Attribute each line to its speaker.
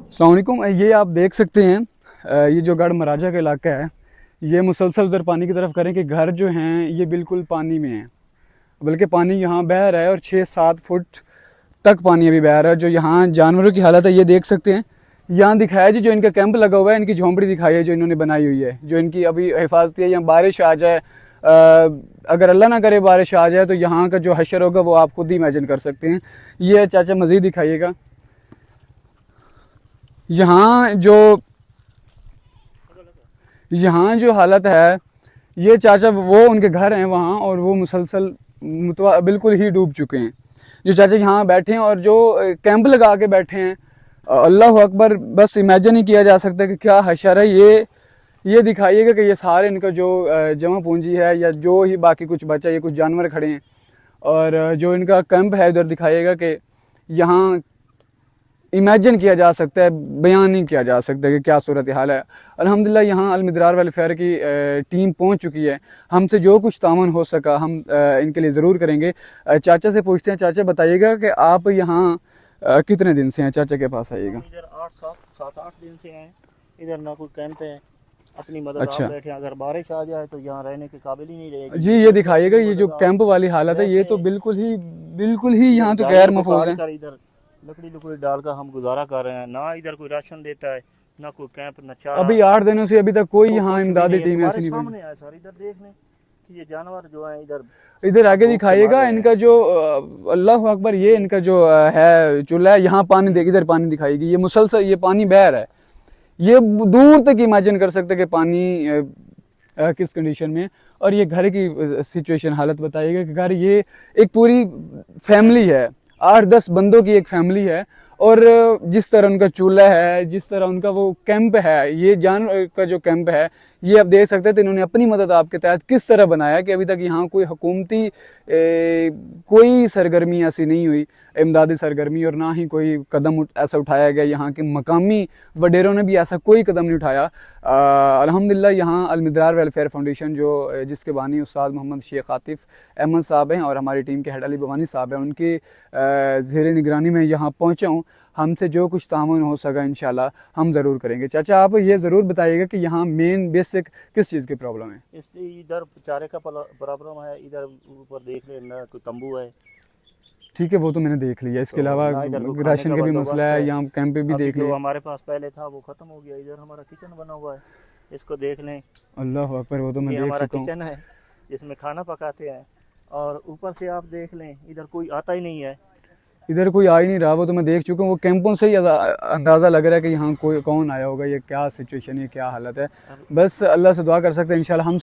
Speaker 1: अस्सलाम वालेकुम। ये आप देख सकते हैं, ये जो गढ़ महाराजा का इलाका है, ये मुसलसल उधर पानी की तरफ करें कि घर जो हैं ये बिल्कुल पानी में हैं, बल्कि पानी यहाँ बह रहा है और 6-7 फुट तक पानी अभी बह रहा है। जो यहाँ जानवरों की हालत है ये देख सकते हैं। यहाँ दिखाया जी जो इनका कैंप लगा हुआ है, इनकी झोंपड़ी दिखाई है जो इन्होंने बनाई हुई है, जो इनकी अभी हिफाजती है। यहाँ बारिश आ जाए, अगर अल्लाह ना करे बारिश आ जाए, तो यहाँ का जो हशर होगा वो आप खुद ही इमेजिन कर सकते हैं। ये चाचा मज़ीद दिखाइएगा। यहाँ जो हालत है, ये चाचा वो उनके घर हैं वहाँ, और वो मुसलसल बिल्कुल ही डूब चुके हैं। जो चाचा यहाँ बैठे हैं और जो कैंप लगा के बैठे हैं, अल्लाह अकबर, बस इमेजिन ही किया जा सकता है कि क्या हशर है। ये दिखाइएगा कि ये सारे इनका जो जमा पूंजी है या जो ही बाकी कुछ बचा, ये कुछ जानवर खड़े हैं, और जो इनका कैंप है उधर दिखाइएगा कि यहाँ इमेजिन किया जा सकता है, बयान नहीं किया जा सकता कि क्या सूरत हाल है। अल्हम्दुलिल्लाह यहाँ अल-मिदरार वेलफेयर की टीम पहुँच चुकी है। हमसे जो कुछ तावन हो सका हम इनके लिए ज़रूर करेंगे। चाचा से पूछते हैं। चाचा बताइएगा कि आप यहाँ कितने दिन से हैं? चाचा के पास आइएगा।
Speaker 2: इधर 7-8 दिन से हैं। इधर ना कोई कैंप है, अपनी मदद
Speaker 1: अच्छा।
Speaker 2: आप बैठे। अगर बारिश आ जाए तो यहाँ रहने के काबिल ही नहीं रहेगी
Speaker 1: जी ये दिखाइएगा, ये जो कैंप वाली हालत है, ये तो बिल्कुल ही यहाँ तो गैर महफूज है।
Speaker 2: इधर लकड़ी डालकर हम गुजारा कर रहे हैं। ना इधर कोई राशन देता है, ना कोई कैंप, ना चारा।
Speaker 1: अभी 8 दिनों से अभी तक कोई यहाँ इमदादी टीम ऐसी नहीं बनी।
Speaker 2: सामने है सर, इधर देख लें कि ये जानवर जो है
Speaker 1: इधर आगे दिखाइएगा। इनका जो अल्लाह अकबर, ये इनका जो है चूल्हा है, यहाँ पानी इधर पानी दिखाएगी। ये मुसलसल ये पानी बह रहा है, ये दूर तक इमेजिन कर सकते कि पानी किस कंडीशन में है। और ये घर की सिचुएशन हालत बताइएगा कि घर, ये एक पूरी फैमिली है, 8-10 बंदों की एक फैमिली है। और जिस तरह उनका चूल्हा है, जिस तरह उनका वो कैंप है, ये जानवर का जो कैंप है, ये आप देख सकते हैं। तो इन्होंने अपनी मदद आपके तहत किस तरह बनाया कि अभी तक यहाँ कोई हुकूमती कोई सरगर्मी ऐसी नहीं हुई, इमदादी सरगर्मी, और ना ही कोई कदम ऐसा उठाया गया। यहाँ के मकामी वडेरों ने भी ऐसा कोई कदम नहीं उठाया। अल्हम्दुलिल्लाह यहाँ अल-मिदरार वेलफेयर फाउंडेशन जो जिसके बानी उस्ताद मोहम्मद शेख आतिफ अहमद साहब हैं और हमारी टीम के हेड अली बवानी साहब हैं, उनकी ज़ेर निगरानी में यहाँ पहुँचा हूँ। हमसे जो कुछ तामुन हो सका इंशाल्लाह हम ज़रूर करेंगे। चाचा आप ये ज़रूर बताइएगा कि यहाँ मेन बेसिक किस चीज़ की प्रॉब्लम है?
Speaker 2: इधर चारे का प्रॉब्लम है। इधर ऊपर देख लेना कोई तंबू है।
Speaker 1: ठीक है, वो तो मैंने देख लिया। इसके अलावा राशन का भी मसला है, यहाँ कैंप पे भी देख लिया।
Speaker 2: हमारे पास पहले था वो खत्म हो गया। इधर हमारा किचन बना हुआ है, इसको देख लें।
Speaker 1: अल्लाह अकबर, वो तो मैं देख चुका हूँ।
Speaker 2: किचन है जिसमें खाना पकाते हैं, और ऊपर से आप देख लें इधर कोई आता ही नहीं है।
Speaker 1: इधर कोई आ ही नहीं रहा, वो तो मैं देख चुका हूँ। वो कैंपों से ही अंदाज़ा लग रहा है कि यहाँ कोई कौन आया होगा, ये क्या सिचुएशन है, क्या हालत है। बस अल्लाह से दुआ कर सकते हैं इंशाल्लाह हम